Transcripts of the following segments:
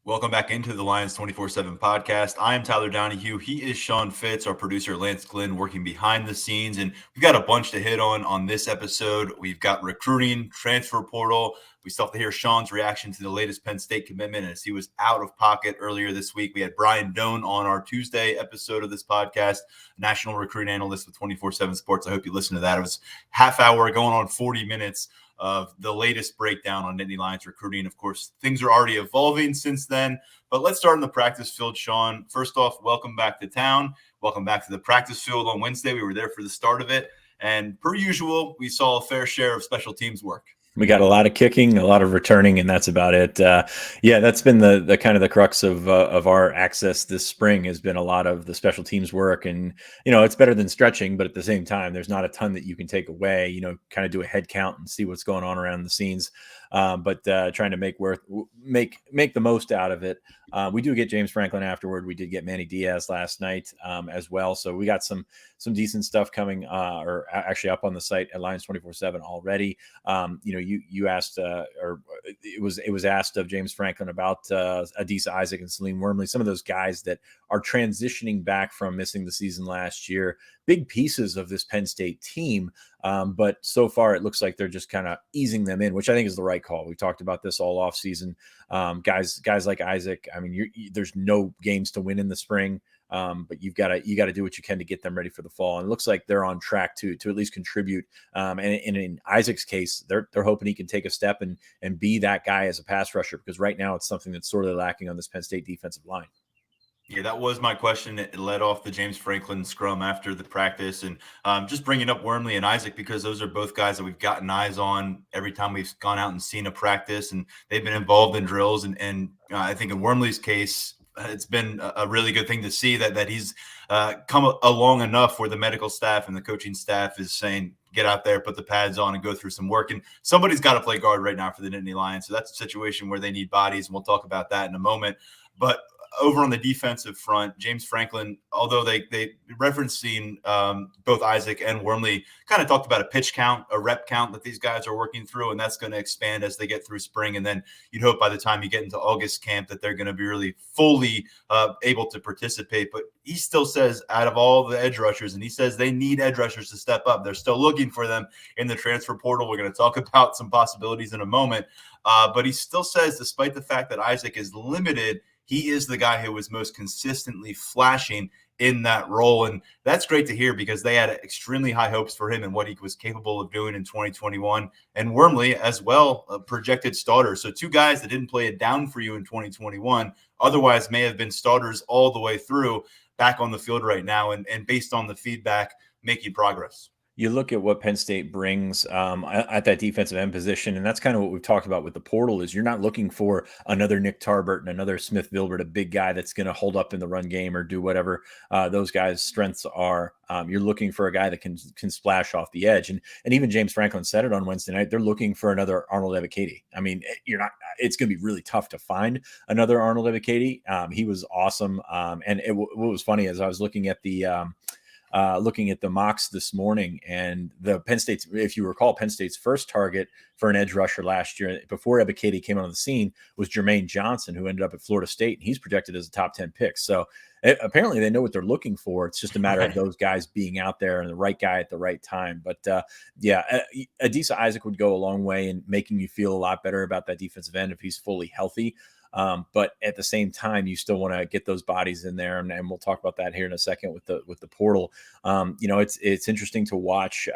Welcome back into the Lions247 Podcast. I am Tyler Donohue. He is Sean Fitz, our producer, Lance Glynn, working behind the scenes. And we've got a bunch to hit on this episode. We've got recruiting, transfer portal. We still have to hear Sean's reaction to the latest Penn State commitment as he was out of pocket earlier this week. We had Brian Doan on our Tuesday episode of this podcast, national recruiting analyst with 24/7 Sports. I hope you listened to that. It was half hour going on 40 minutes of the latest breakdown on Nittany Lions recruiting. Of course, things are already evolving since then, but let's start in the practice field, Sean. First off, welcome back to town. Welcome back to the practice field on Wednesday. We were there for the start of it, and per usual, we saw a fair share of special teams work. We got a lot of kicking, a lot of returning, and that's about it. That's been the kind of the crux of our access this spring has been a lot of the special teams work. And, it's better than stretching, but at the same time, there's not a ton that you can take away, kind of do a head count and see what's going on around the scenes. But trying to make the most out of it. We do get James Franklin afterward. We did get Manny Diaz last night as well. So we got some decent stuff coming or actually up on the site at Lions247 already. You asked or it was asked of James Franklin about Adisa Isaac and Salim Wormley, some of those guys that are transitioning back from missing the season last year, big pieces of this Penn State team. But so far, it looks like they're just kind of easing them in, which I think is the right call. We talked about this all off season. Guys like Isaac. I mean, there's no games to win in the spring, but you got to do what you can to get them ready for the fall. And it looks like they're on track to at least contribute. And in Isaac's case, they're hoping he can take a step and be that guy as a pass rusher, because right now it's something that's sorely lacking on this Penn State defensive line. Yeah, that was my question. It led off the James Franklin scrum after the practice. And just bringing up Wormley and Isaac, because those are both guys that we've gotten eyes on every time we've gone out and seen a practice, and they've been involved in drills. And I think in Wormley's case, it's been a really good thing to see that he's come along enough where the medical staff and the coaching staff is saying, get out there, put the pads on, and go through some work. And somebody's got to play guard right now for the Nittany Lions. So that's a situation where they need bodies, and we'll talk about that in a moment. But over on the defensive front, James Franklin, although they referencing both Isaac and Wormley, kind of talked about a pitch count, a rep count that these guys are working through, and that's going to expand as they get through spring. And then you'd hope by the time you get into August camp that they're going to be really fully able to participate. But he still says out of all the edge rushers, and he says they need edge rushers to step up. They're still looking for them in the transfer portal. We're going to talk about some possibilities in a moment. But he still says, despite the fact that Isaac is limited, he is the guy who was most consistently flashing in that role. And that's great to hear, because they had extremely high hopes for him and what he was capable of doing in 2021. And Wormley as well, a projected starter. So two guys that didn't play it down for you in 2021, otherwise may have been starters all the way through, back on the field right now. And based on the feedback, making progress. You look at what Penn State brings at that defensive end position, and that's kind of what we've talked about with the portal, is you're not looking for another Nick Tarbert and another Smith Vilbert, a big guy that's going to hold up in the run game or do whatever those guys' strengths are. You're looking for a guy that can splash off the edge. And even James Franklin said it on Wednesday night. They're looking for another Arnold Ebiketie. I mean, it's going to be really tough to find another Arnold Ebiketie. He was awesome. And what was funny is I was looking at the mocks this morning, and the Penn State's, if you recall, Penn State's first target for an edge rusher last year before Ebiketie came on the scene was Jermaine Johnson, who ended up at Florida State, and he's projected as a top 10 pick. So apparently they know what they're looking for. It's just a matter of those guys being out there and the right guy at the right time. But Adisa Isaac would go a long way in making you feel a lot better about that defensive end if he's fully healthy. But at the same time, you still want to get those bodies in there, and we'll talk about that here in a second with the portal. It's interesting to watch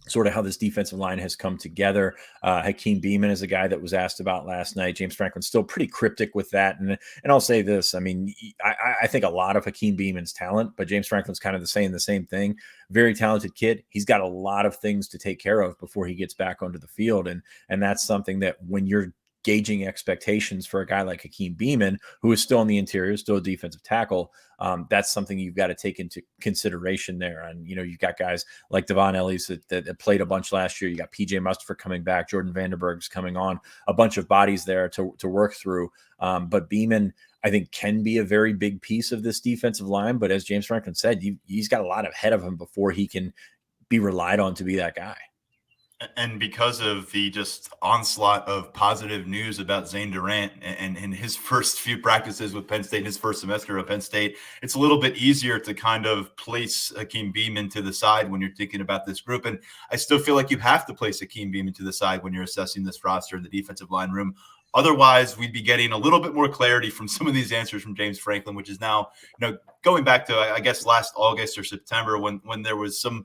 sort of how this defensive line has come together. Hakeem Beeman is a guy that was asked about last night. James Franklin's still pretty cryptic with that, and I'll say this: I mean, I think a lot of Hakeem Beeman's talent, but James Franklin's kind of saying the same thing. Very talented kid. He's got a lot of things to take care of before he gets back onto the field, and that's something that when you're gauging expectations for a guy like Hakeem Beeman, who is still in the interior, still a defensive tackle, that's something you've got to take into consideration there. And, you've got guys like Devon Ellis that played a bunch last year. You got PJ Mustipher coming back. Jordan Vandenberg's coming on. A bunch of bodies there to work through. But Beeman, I think, can be a very big piece of this defensive line. But as James Franklin said, he's got a lot ahead of him before he can be relied on to be that guy. And because of the just onslaught of positive news about Zane Durant and his first few practices with Penn State, his first semester at Penn State, it's a little bit easier to kind of place Hakeem Beeman to the side when you're thinking about this group. And I still feel like you have to place Hakeem Beeman to the side when you're assessing this roster in the defensive line room. Otherwise, we'd be getting a little bit more clarity from some of these answers from James Franklin, which is now, going back to, I guess, last August or September when there was some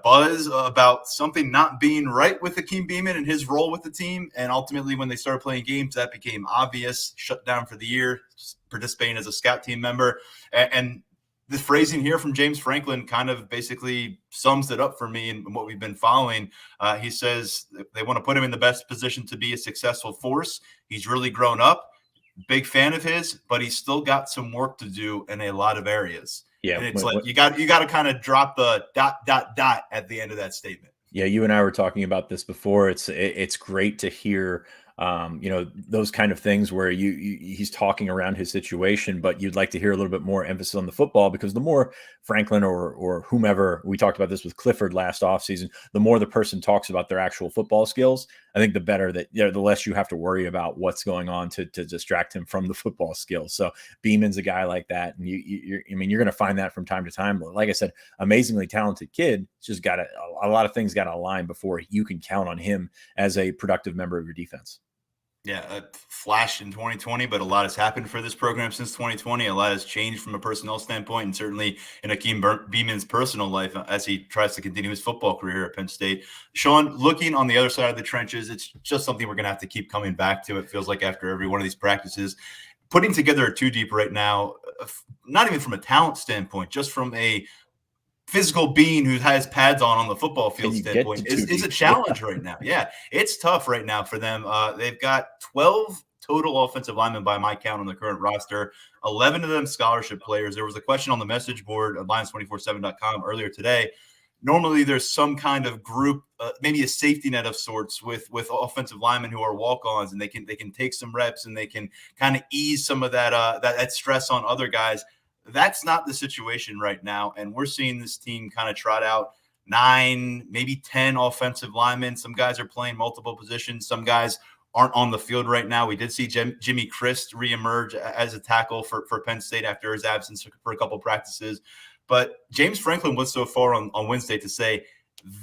buzz about something not being right with Hakeem Beeman and his role with the team. And ultimately, when they started playing games, that became obvious. Shut down for the year, participating as a scout team member. And the phrasing here from James Franklin kind of basically sums it up for me and what we've been following. He says they want to put him in the best position to be a successful force. He's really grown up. Big fan of his, but he's still got some work to do in a lot of areas. Yeah, and it's you got to kind of drop the ... at the end of that statement. Yeah, you and I were talking about this before. It's great to hear, those kind of things where he's talking around his situation, but you'd like to hear a little bit more emphasis on the football, because the more Franklin or whomever, we talked about this with Clifford last offseason, the more the person talks about their actual football skills, I think the better that, the less you have to worry about what's going on to distract him from the football skills. So Beeman's a guy like that. And you're going to find that from time to time. Like I said, amazingly talented kid. It's just got a lot of things got to align before you can count on him as a productive member of your defense. Yeah, a flash in 2020, but a lot has happened for this program since 2020. A lot has changed from a personnel standpoint, and certainly in Hakeem Beeman's personal life as he tries to continue his football career at Penn State. Sean, looking on the other side of the trenches, it's just something we're going to have to keep coming back to. It feels like after every one of these practices, putting together a two deep right now, not even from a talent standpoint, just from a physical being who has pads on the football field standpoint is a challenge right now. Yeah, it's tough right now for them. They've got 12 total offensive linemen by my count on the current roster, 11 of them scholarship players. There was a question on the message board at Lions247.com earlier today. Normally there's some kind of group, maybe a safety net of sorts with offensive linemen who are walk-ons, and they can take some reps and they can kind of ease some of that stress on other guys. That's not the situation right now, and we're seeing this team kind of trot out 9, maybe 10 offensive linemen. Some guys are playing multiple positions. Some guys aren't on the field right now. We did see Jimmy Christ reemerge as a tackle for Penn State after his absence for a couple practices. But James Franklin went so far on Wednesday to say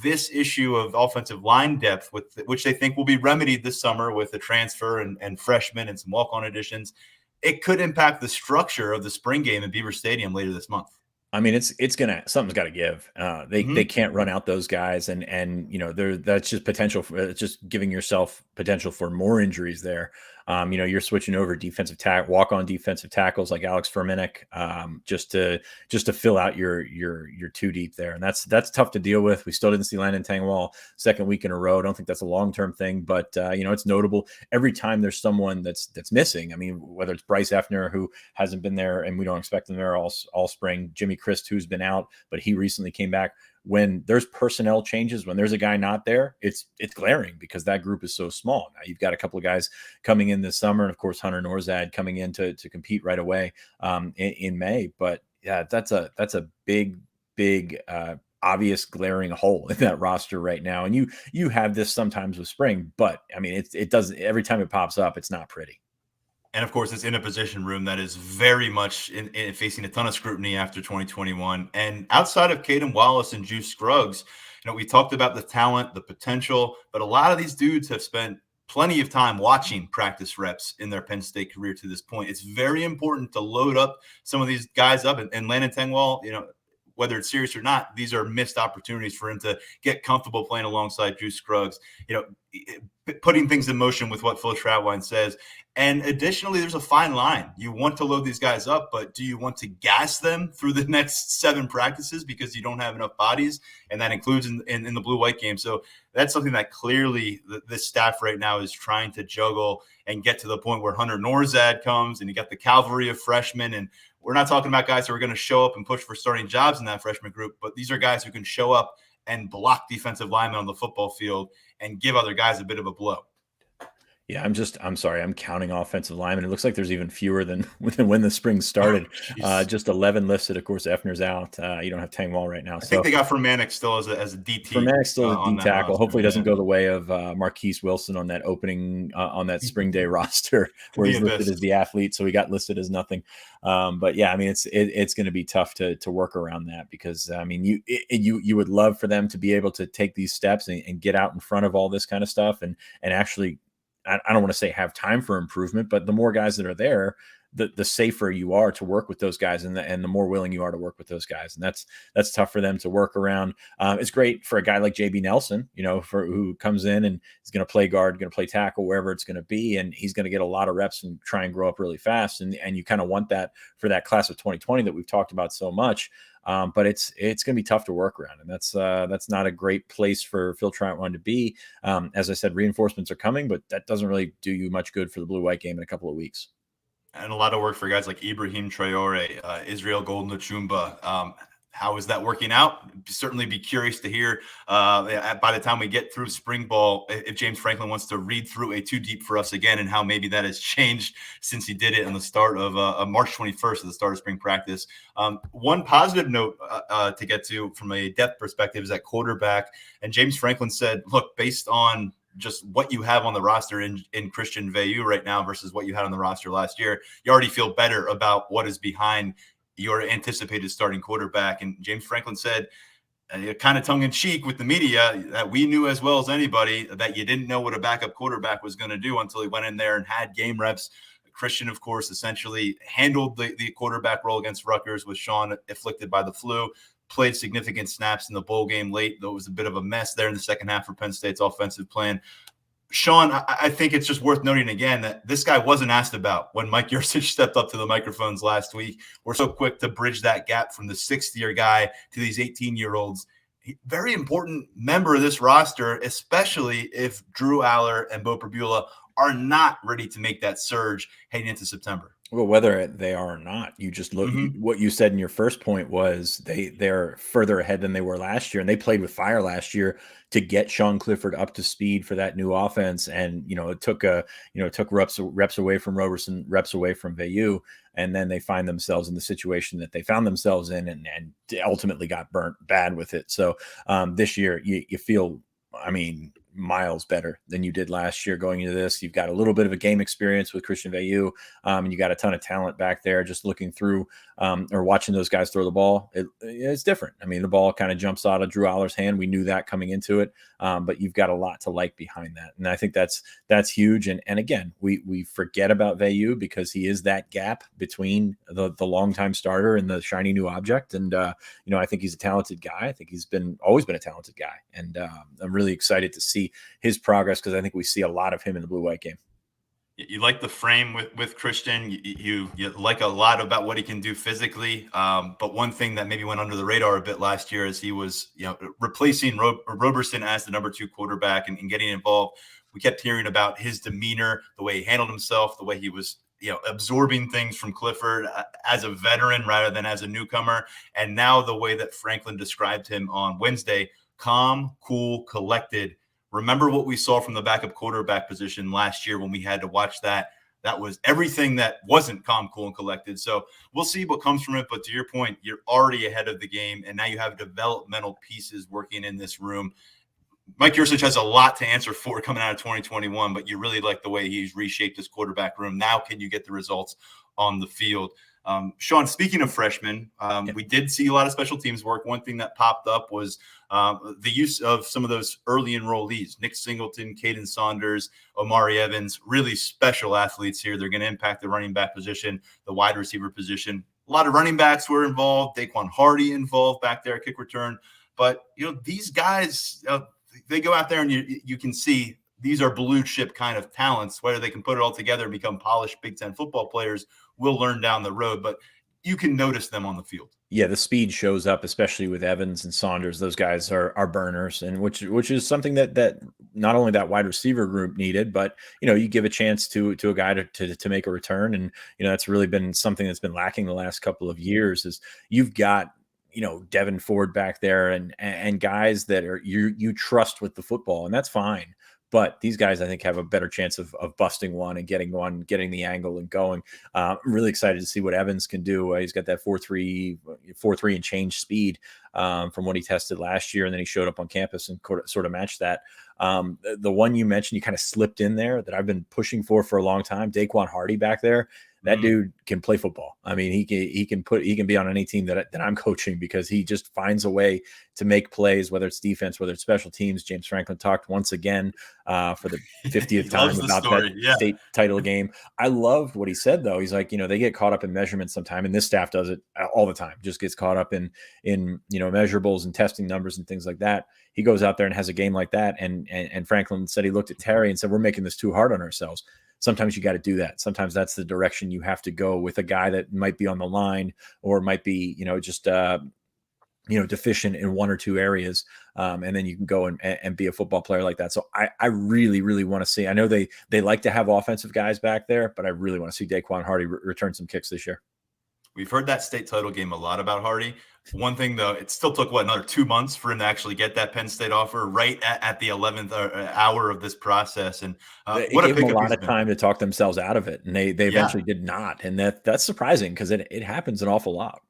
this issue of offensive line depth, which they think will be remedied this summer with the transfer and freshmen and some walk-on additions, it could impact the structure of the spring game at Beaver Stadium later this month. I mean, something's got to give. They can't run out those guys, and that's just potential for, it's just giving yourself potential for more injuries there. You're switching over walk-on defensive tackles like Alex Ferminik, just to fill out your two deep there, and that's tough to deal with. We still didn't see Landon Tangwall second week in a row. I don't think that's a long-term thing, but it's notable every time there's someone that's missing. I mean, whether it's Bryce Effner, who hasn't been there, and we don't expect him there all spring. Jimmy Christ, who's been out, but he recently came back. When there's personnel changes, when there's a guy not there, it's glaring because that group is so small. Now you've got a couple of guys coming in this summer, and of course Hunter Norzad coming in to compete right away in May. But yeah, that's a big obvious glaring hole in that roster right now. And you have this sometimes with spring, but I mean it doesn't, every time it pops up, it's not pretty. And of course, it's in a position room that is very much in facing a ton of scrutiny after 2021. And outside of Caden Wallace and Juice Scruggs, we talked about the talent, the potential, but a lot of these dudes have spent plenty of time watching practice reps in their Penn State career to this point. It's very important to load up some of these guys up. And Landon Tangwall, whether it's serious or not, these are missed opportunities for him to get comfortable playing alongside Juice Scruggs, putting things in motion with what Phil Trautwein says. And additionally, there's a fine line. You want to load these guys up, but do you want to gas them through the next 7 practices because you don't have enough bodies? And that includes in the blue-white game. So that's something that clearly this staff right now is trying to juggle and get to the point where Hunter Norzad comes and you got the cavalry of freshmen. And we're not talking about guys who are going to show up and push for starting jobs in that freshman group, but these are guys who can show up and block defensive linemen on the football field and give other guys a bit of a blow. Yeah, I'm sorry. I'm counting offensive linemen. It looks like there's even fewer than when the spring started. Jeez. Just 11 listed. Of course, Effner's out. You don't have Tangwall right now. I think So they got Fermanik still as a DT Fermanik still a on D that tackle. roster. Hopefully, it doesn't Yeah. go the way of Marquise Wilson on that opening on that spring day roster To where the he's listed abyss. as the athlete, so he got listed as nothing. But yeah, I mean, it's going to be tough to work around that because I mean, you would love for them to be able to take these steps and get out in front of all this kind of stuff and actually. I don't want to say have time for improvement, but the more guys that are there, the safer you are to work with those guys, and the more willing you are to work with those guys, and that's tough for them to work around. It's great for a guy like JB Nelson, for who comes in and is going to play guard, going to play tackle, wherever it's going to be, and he's going to get a lot of reps and try and grow up really fast. And you kind of want that for that class of 2020 that we've talked about so much. But it's going to be tough to work around, and that's not a great place for Phil Trotwood to be. As I said, reinforcements are coming, but that doesn't really do you much good for the blue-white game in a couple of weeks. And a lot of work for guys like Ibrahim Traore, Israel Golden Achumba. How is that working out? Certainly be curious to hear by the time we get through spring ball, if James Franklin wants to read through a too deep for us again and how maybe that has changed since he did it on the start of March 21st at the start of spring practice. One positive note to get to from a depth perspective is at quarterback. And James Franklin said, look, based on just what you have on the roster in Christian Veilleux right now versus what you had on the roster last year, you already feel better about what is behind your anticipated starting quarterback. And James Franklin said, kind of tongue in cheek with the media, that we knew as well as anybody that you didn't know what a backup quarterback was going to do until he went in there and had game reps. Christian, of course, essentially handled the quarterback role against Rutgers with Sean afflicted by the flu, played significant snaps in the bowl game late, though it was a bit of a mess there in the second half for Penn State's offensive plan. Sean, I think it's just worth noting again that this guy wasn't asked about when Mike Yurcich stepped up to the microphones last week. We're so quick to bridge that gap from the sixth-year guy to these 18-year-olds. Very important member of this roster, especially if Drew Aller and Bo Perbula are not ready to make that surge heading into September. Well, whether they are or not, you just look. What you said in your first point was they're further ahead than they were last year, and they played with fire last year to get Sean Clifford up to speed for that new offense. And it took reps away from Roberson, reps away from Veilleux, and then they find themselves in the situation that they found themselves in, and ultimately got burnt bad with it. So this year, you feel, I mean, miles better than you did last year going into this. You've got a little bit of a game experience with Christian Veilleux, and you got a ton of talent back there. Just looking through or watching those guys throw the ball, it's different. I mean, the ball kind of jumps out of Drew Aller's hand. We knew that coming into it, but you've got a lot to like behind that, and I think that's huge. And again, we forget about Veilleux because he is that gap between the longtime starter and the shiny new object. And I think he's a talented guy. I think he's always been a talented guy, and I'm really excited to see his progress because I think we see a lot of him in the blue-white game. You like the frame with Christian. You like a lot about what he can do physically. But one thing that maybe went under the radar a bit last year is he was replacing Roberson as the number 2 quarterback and getting involved. We kept hearing about his demeanor, the way he handled himself, the way he was absorbing things from Clifford as a veteran rather than as a newcomer. And now the way that Franklin described him on Wednesday, calm, cool, collected. Remember what we saw from the backup quarterback position last year when we had to watch that. That was everything that wasn't calm, cool, and collected. So we'll see what comes from it. But to your point, you're already ahead of the game, and now you have developmental pieces working in this room. Mike Yurcich has a lot to answer for coming out of 2021, but you really like the way he's reshaped his quarterback room. Now can you get the results on the field? Sean, speaking of freshmen, we did see a lot of special teams work. One thing that popped up was the use of some of those early enrollees, Nick Singleton, Caden Saunders, Omari Evans, really special athletes here. They're going to impact the running back position, the wide receiver position. A lot of running backs were involved. Daquan Hardy involved back there at kick return. But, these guys, they go out there and you can see these are blue chip kind of talents. Whether they can put it all together and become polished Big Ten football players, we'll learn down the road. But you can notice them on the field. Yeah, the speed shows up, especially with Evans and Saunders. Those guys are burners, and which is something that not only that wide receiver group needed, but you give a chance to a guy to make a return, and that's really been something that's been lacking the last couple of years. Is you've got Devin Ford back there and guys that are you trust with the football, and that's fine. But these guys, I think, have a better chance of busting one and getting the angle and going. I'm really excited to see what Evans can do. He's got that 4.3 and change speed from what he tested last year, and then he showed up on campus and sort of matched that. The one you mentioned, you kind of slipped in there that I've been pushing for a long time, Daquan Hardy back there. That dude can play football. I mean, he can be on any team that I'm coaching, because he just finds a way to make plays, whether it's defense, whether it's special teams. James Franklin talked once again for the 50th time about that state title game. I loved what he said, though. He's like, they get caught up in measurements sometime, and this staff does it all the time. Just gets caught up in measurables and testing numbers and things like that. He goes out there and has a game like that, and Franklin said he looked at Terry and said, "We're making this too hard on ourselves." Sometimes you got to do that. Sometimes that's the direction you have to go with a guy that might be on the line or might be, just deficient in one or two areas. And then you can go and be a football player like that. So I really, really want to see, I know they like to have offensive guys back there, but I really want to see Daquan Hardy return some kicks this year. We've heard that state title game a lot about Hardy. One thing, though, it still took, another 2 months for him to actually get that Penn State offer right at the 11th hour of this process. And it gave them a lot of time to talk themselves out of it, and they eventually did not. And that's surprising, because it happens an awful lot.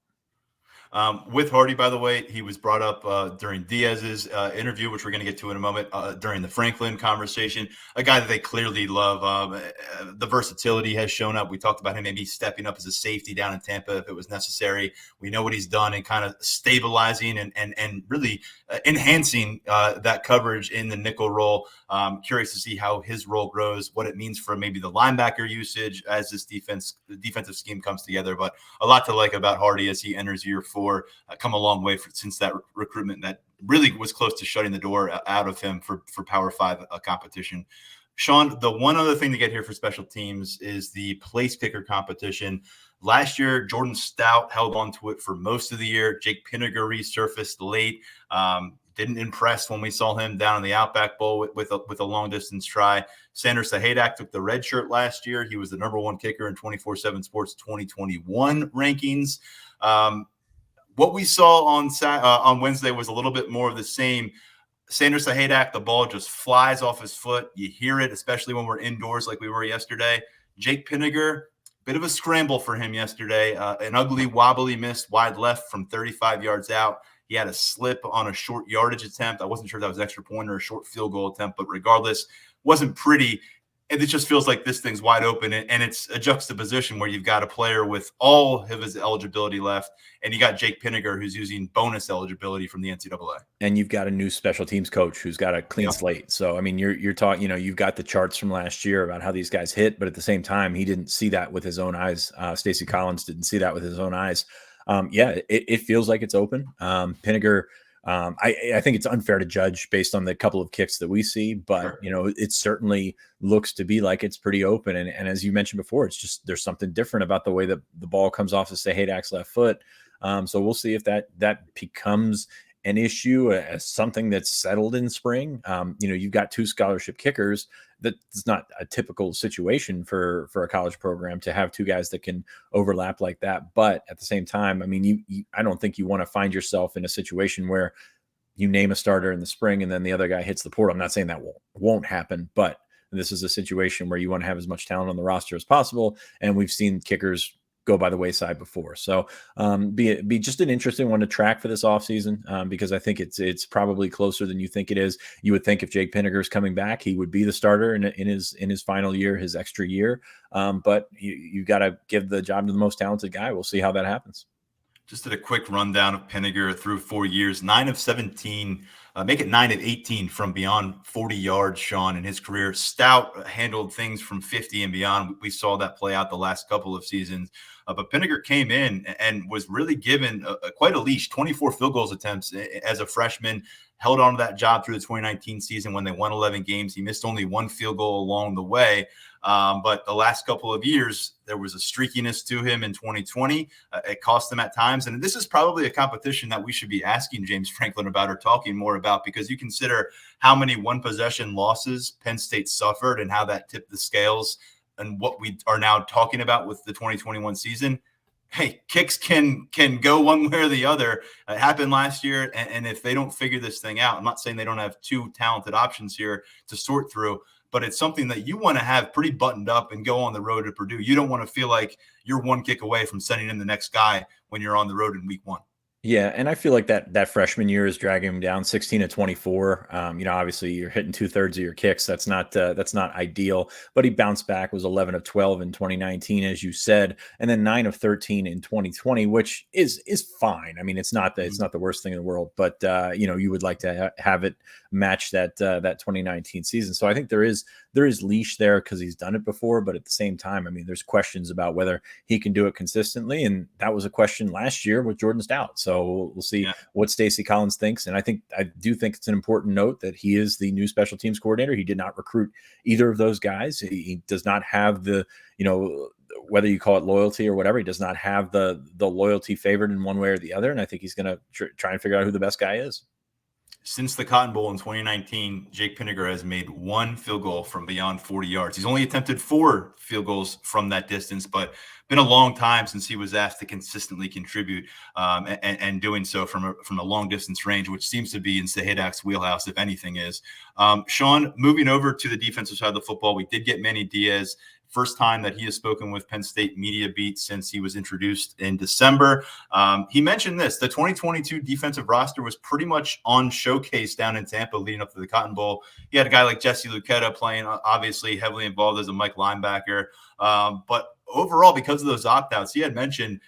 With Hardy, by the way, he was brought up during Diaz's interview, which we're going to get to in a moment, during the Franklin conversation, a guy that they clearly love. The versatility has shown up. We talked about him maybe stepping up as a safety down in Tampa if it was necessary. We know what he's done in kind of stabilizing and really enhancing that coverage in the nickel role. Curious to see how his role grows, what it means for maybe the linebacker usage as this defensive scheme comes together. But a lot to like about Hardy as he enters year 4. Come a long way since that recruitment that really was close to shutting the door out of him for Power 5 competition. Sean, the one other thing to get here for special teams is the place kicker competition. Last year, Jordan Stout held on to it for most of the year. Jake Pinniger resurfaced late. Didn't impress when we saw him down in the Outback Bowl with a long distance try. Sanders Sahadak took the red shirt last year. He was the #1 kicker in 247 Sports 2021 rankings. What we saw on Wednesday was a little bit more of the same. Sanders Sahadak, the ball just flies off his foot. You hear it, especially when we're indoors like we were yesterday. Jake Pinniger, bit of a scramble for him yesterday. An ugly, wobbly miss wide left from 35 yards out. He had a slip on a short yardage attempt. I wasn't sure if that was extra point or a short field goal attempt, but regardless, wasn't pretty. And it just feels like this thing's wide open, and it's a juxtaposition where you've got a player with all of his eligibility left, and you got Jake Pinniger who's using bonus eligibility from the NCAA. And you've got a new special teams coach who's got a clean slate. So, I mean, you're talking, you've got the charts from last year about how these guys hit, but at the same time, he didn't see that with his own eyes. Stacey Collins didn't see that with his own eyes. It feels like it's open. Pinniger, I think it's unfair to judge based on the couple of kicks that we see, but sure, it certainly looks to be like it's pretty open. And as you mentioned before, it's just, there's something different about the way that the ball comes off of Sahadak's left foot. So we'll see if that becomes an issue, as something that's settled in spring. You've got 2 scholarship kickers. That's not a typical situation for a college program to have 2 guys that can overlap like that. But at the same time, I mean, I don't think you want to find yourself in a situation where you name a starter in the spring and then the other guy hits the portal. I'm not saying that won't happen, but this is a situation where you want to have as much talent on the roster as possible. And we've seen kickers go by the wayside before. So be just an interesting one to track for this offseason, because I think it's probably closer than you think it is. You would think if Jake Pinniger is coming back, he would be the starter in his final year, his extra year. But you got to give the job to the most talented guy. We'll see how that happens. Just did a quick rundown of Pinniger through 4 years, 9 of 17, make it 9 of 18 from beyond 40 yards, Sean, in his career. Stout handled things from 50 and beyond. We saw that play out the last couple of seasons. But Pinniger came in and was really given quite a leash, 24 field goals attempts as a freshman, held on to that job through the 2019 season when they won 11 games. He missed only 1 field goal along the way. But the last couple of years, there was a streakiness to him in 2020. It cost him at times. And this is probably a competition that we should be asking James Franklin about or talking more about, because you consider how many one-possession losses Penn State suffered and how that tipped the scales and what we are now talking about with the 2021 season. hey, kicks can go one way or the other. It happened last year, and if they don't figure this thing out, I'm not saying they don't have two talented options here to sort through, but it's something that you want to have pretty buttoned up and go on the road to Purdue. You don't want to feel like you're one kick away from sending in the next guy when you're on the road in week 1. Yeah, and I feel like that freshman year is dragging him down 16 to 24. Obviously you're hitting 2/3 of your kicks. That's not ideal, but he bounced back, was 11 of 12 in 2019, as you said, and then 9 of 13 in 2020, which is fine. I mean, it's not the worst thing in the world, but you would like to have it match that 2019 season. So I think there is leash there because he's done it before, but at the same time, I mean, there's questions about whether he can do it consistently, and that was a question last year with Jordan Stout. So we'll see what Stacey Collins thinks. And I do think it's an important note that he is the new special teams coordinator. He did not recruit either of those guys. He does not have the, whether you call it loyalty or whatever, he does not have the loyalty favored in one way or the other. And I think he's going to try and figure out who the best guy is. Since the Cotton Bowl in 2019, Jake Pinniger has made 1 field goal from beyond 40 yards. He's only attempted 4 field goals from that distance, but been a long time since he was asked to consistently contribute and doing so from a long distance range, which seems to be in Sahidak's wheelhouse, if anything is. Sean, moving over to the defensive side of the football, we did get Manny Diaz. First time that he has spoken with Penn State media beat since he was introduced in December. He mentioned this: the 2022 defensive roster was pretty much on showcase down in Tampa leading up to the Cotton Bowl. He had a guy like Jesse Luketa playing, obviously heavily involved as a Mike linebacker. But overall, because of those opt-outs, he had mentioned,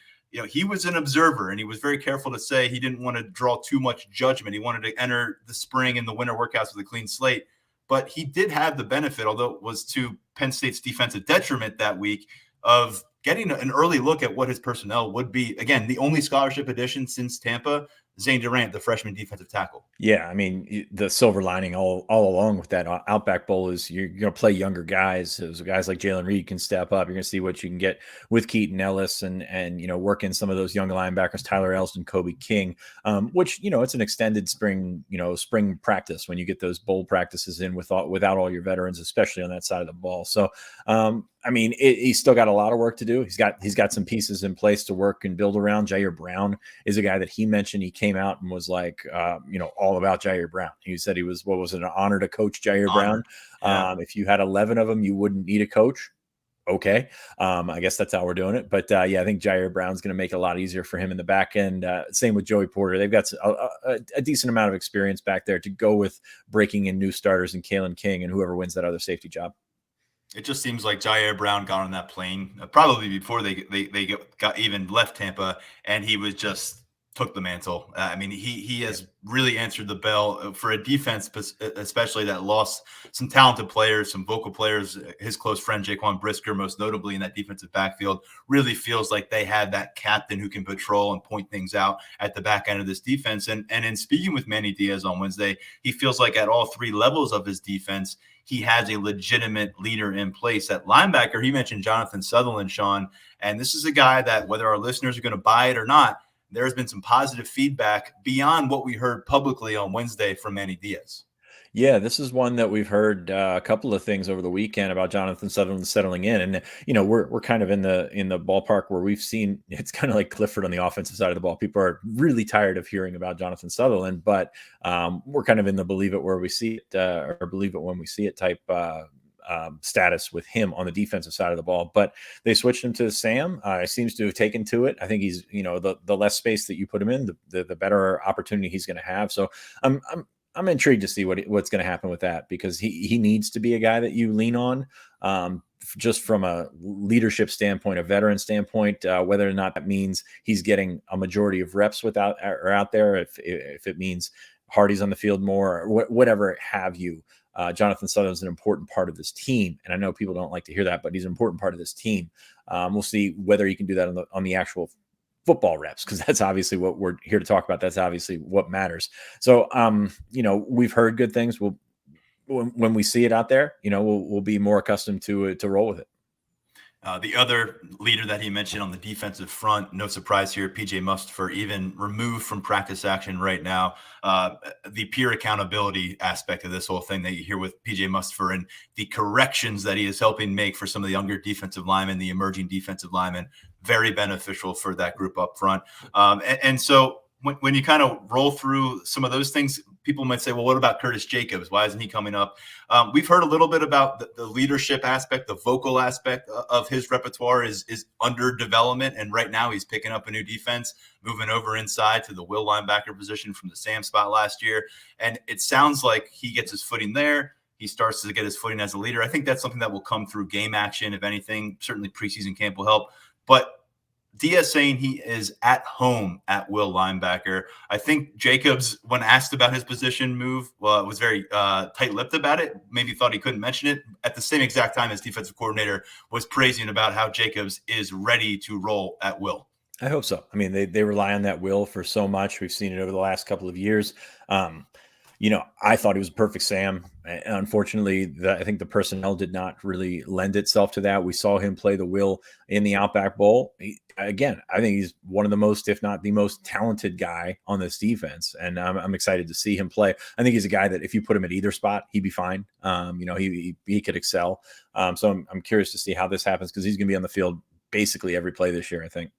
he was an observer, and he was very careful to say he didn't want to draw too much judgment. He wanted to enter the spring and the winter workouts with a clean slate. But he did have the benefit, although it was to Penn State's defensive detriment that week, of getting an early look at what his personnel would be. Again, the only scholarship addition since Tampa, Zane Durant, the freshman defensive tackle. Yeah, I mean, the silver lining all along with that Outback Bowl is you're going to play younger guys. So guys like Jalen Reed can step up. You're going to see what you can get with Keaton Ellis and work in some of those young linebackers, Tyler Elston, Kobe King, which, it's an extended spring practice when you get those bowl practices in without all your veterans, especially on that side of the ball. So, he's still got a lot of work to do. He's got some pieces in place to work and build around. Jair Brown is a guy that he mentioned. He came out and was like, all about Jair Brown. He said he was, an honor to coach Jair Brown. Yeah. If you had 11 of them, you wouldn't need a coach. Okay. I guess that's how we're doing it. But I think Jair Brown's going to make it a lot easier for him in the back end. Same with Joey Porter. They've got a decent amount of experience back there to go with breaking in new starters and Kalen King and whoever wins that other safety job. It just seems like Jair Brown got on that plane probably before they got even left Tampa, and he was just took the mantle. He has really answered the bell for a defense, especially that lost some talented players, some vocal players. His close friend Jaquan Brisker, most notably in that defensive backfield, really feels like they had that captain who can patrol and point things out at the back end of this defense. And in speaking with Manny Diaz on Wednesday, he feels like at all 3 levels of his defense, he has a legitimate leader in place. At linebacker, he mentioned Jonathan Sutherland, Sean, and this is a guy that, whether our listeners are going to buy it or not, there has been some positive feedback beyond what we heard publicly on Wednesday from Manny Diaz. Yeah, this is one that we've heard a couple of things over the weekend about Jonathan Sutherland settling in, and we're kind of in the ballpark where we've seen it's kind of like Clifford on the offensive side of the ball. People are really tired of hearing about Jonathan Sutherland, but we're kind of in the believe it where we see it or believe it when we see it type status with him on the defensive side of the ball. But they switched him to Sam. Seems to have taken to it. I think he's the less space that you put him in, the better opportunity he's going to have. So I'm intrigued to see what's going to happen with that, because he needs to be a guy that you lean on, just from a leadership standpoint, a veteran standpoint, whether or not that means he's getting a majority of reps out there, if it means Hardy's on the field more, or whatever have you. Jonathan Sutherland's an important part of this team, and I know people don't like to hear that, but he's an important part of this team. We'll see whether he can do that on the actual football reps, because that's obviously what we're here to talk about. That's obviously what matters. So, we've heard good things. When we see it out there, we'll be more accustomed to roll with it. The other leader that he mentioned on the defensive front, no surprise here, PJ Mustipher, even removed from practice action right now. The peer accountability aspect of this whole thing that you hear with PJ Mustipher and the corrections that he is helping make for some of the younger defensive linemen, the emerging defensive linemen, very beneficial for that group up front. And so when you kind of roll through some of those things, people might say, well, what about Curtis Jacobs? Why isn't he coming up? We've heard a little bit about the leadership aspect, the vocal aspect of his repertoire is under development. And right now he's picking up a new defense, moving over inside to the will linebacker position from the Sam spot last year. And it sounds like he gets his footing there. He starts to get his footing as a leader. I think that's something that will come through game action, if anything. Certainly preseason camp will help. But Diaz saying he is at home at will linebacker. I think Jacobs, when asked about his position move, was very tight-lipped about it. Maybe thought he couldn't mention it. At the same exact time, his defensive coordinator was praising about how Jacobs is ready to roll at will. I hope so. I mean, they rely on that will for so much. We've seen it over the last couple of years. I thought he was a perfect Sam. Unfortunately, I think the personnel did not really lend itself to that. We saw him play the will in the Outback Bowl. I think he's one of the most, if not the most talented guy on this defense. And I'm excited to see him play. I think he's a guy that if you put him at either spot, he'd be fine. He could excel. So I'm curious to see how this happens because he's going to be on the field basically every play this year, I think.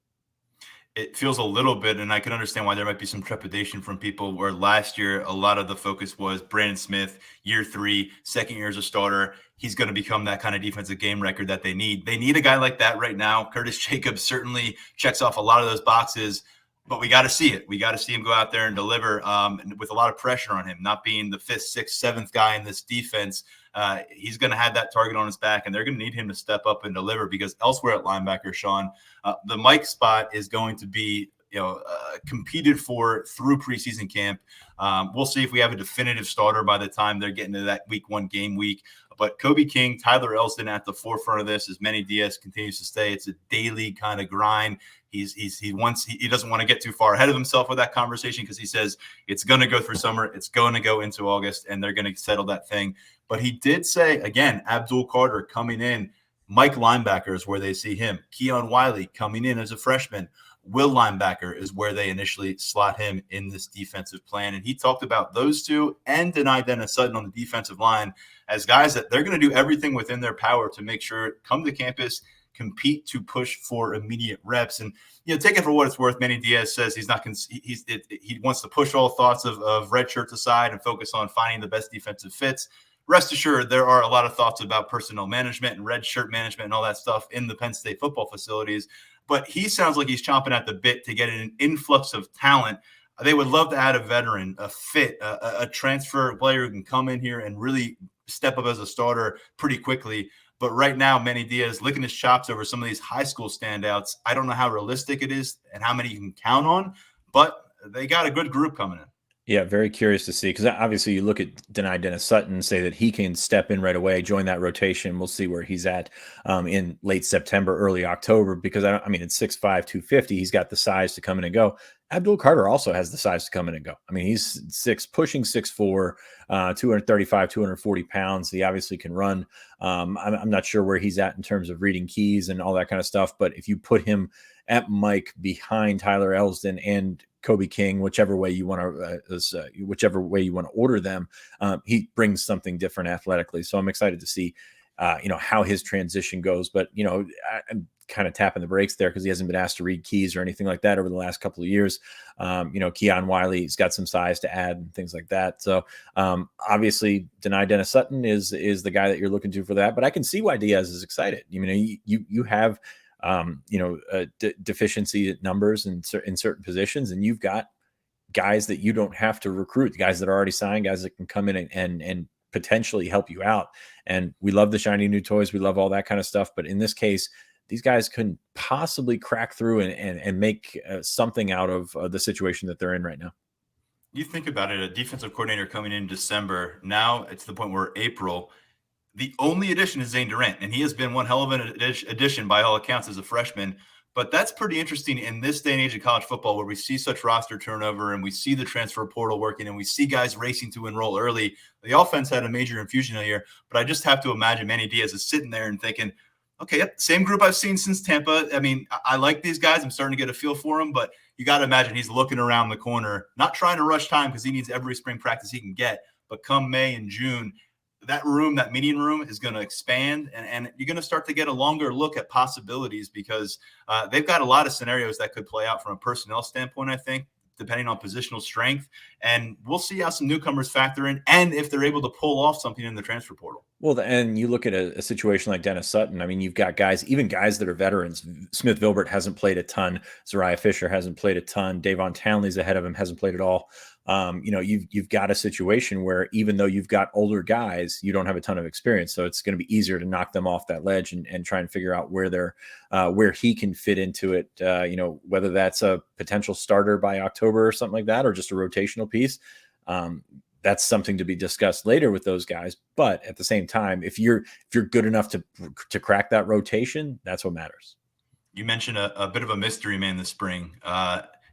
It feels a little bit, and I can understand why there might be some trepidation from people where last year a lot of the focus was Brandon Smith, year 3, second year as a starter. He's going to become that kind of defensive game record that they need. They need a guy like that right now. Curtis Jacobs certainly checks off a lot of those boxes, but we got to see it. We got to see him go out there and deliver with a lot of pressure on him, not being the 5th, 6th, 7th guy in this defense. He's going to have that target on his back, and they're going to need him to step up and deliver because elsewhere at linebacker, Sean, the Mike spot is going to be competed for through preseason camp. We'll see if we have a definitive starter by the time they're getting to that week 1 game week. But Kobe King, Tyler Elston at the forefront of this as Manny Diaz continues to stay. It's a daily kind of grind. He doesn't want to get too far ahead of himself with that conversation because he says it's going to go through summer. It's going to go into August, and they're going to settle that thing. But he did say, again, Abdul Carter coming in, Mike linebacker is where they see him. Keon Wiley coming in as a freshman. Will linebacker is where they initially slot him in this defensive plan. And he talked about those two and Denai Dennis Sutton on the defensive line as guys that they're going to do everything within their power to make sure come to campus, compete to push for immediate reps. And, take it for what it's worth. Manny Diaz says he wants to push all thoughts of red shirts aside and focus on finding the best defensive fits. Rest assured, there are a lot of thoughts about personnel management and red shirt management and all that stuff in the Penn State football facilities. But he sounds like he's chomping at the bit to get an influx of talent. They would love to add a veteran, a fit, a transfer player who can come in here and really step up as a starter pretty quickly. But right now, Manny Diaz licking his chops over some of these high school standouts. I don't know how realistic it is and how many you can count on, but they got a good group coming in. Yeah, very curious to see because obviously you look at Denai Dennis Sutton and say that he can step in right away, join that rotation. We'll see where he's at in late September, early October because, at 6'5", 250, he's got the size to come in and go. Abdul Carter also has the size to come in and go. He's pushing 6'4", 235, 240 pounds. He obviously can run. I'm not sure where he's at in terms of reading keys and all that kind of stuff, but if you put him at Mike behind Tyler Elston and Kobe King, whichever way you want to order them, he brings something different athletically. So I'm excited to see, how his transition goes. But I'm kind of tapping the brakes there because he hasn't been asked to read keys or anything like that over the last couple of years. Keon Wiley's got some size to add and things like that. So obviously, Denai Dennis Sutton is the guy that you're looking to for that. But I can see why Diaz is excited. You have deficiency numbers in certain positions, and you've got guys that you don't have to recruit, guys that are already signed, guys that can come in and potentially help you out. And we love the shiny new toys. We love all that kind of stuff. But in this case, these guys couldn't possibly crack through and make something out of the situation that they're in right now. You think about it, a defensive coordinator coming in December. Now it's the point where April, the only addition is Zane Durant, and he has been one hell of an addition by all accounts as a freshman. But that's pretty interesting in this day and age of college football where we see such roster turnover and we see the transfer portal working and we see guys racing to enroll early. The offense had a major infusion here, but I just have to imagine Manny Diaz is sitting there and thinking, Okay, yep, same group I've seen since Tampa. I mean, I like these guys. I'm starting to get a feel for them, but you got to imagine he's looking around the corner, not trying to rush time because he needs every spring practice he can get. But come May and June, that meeting room is going to expand, and you're going to start to get a longer look at possibilities because they've got a lot of scenarios that could play out from a personnel standpoint, I think, depending on positional strength. And we'll see how some newcomers factor in and if they're able to pull off something in the transfer portal. Well, and you look at a situation like Dennis Sutton. I mean, you've got guys, even guys that are veterans. Smith Vilbert hasn't played a ton. Zariah Fisher hasn't played a ton. Davon Townley's ahead of him, hasn't played at all. You've got a situation where even though you've got older guys, you don't have a ton of experience. So it's going to be easier to knock them off that ledge and try and figure out where he can fit into it. Whether that's a potential starter by October or something like that, or just a rotational piece. That's something to be discussed later with those guys. But at the same time, if you're good enough to crack that rotation, that's what matters. You mentioned a bit of a mystery man this spring,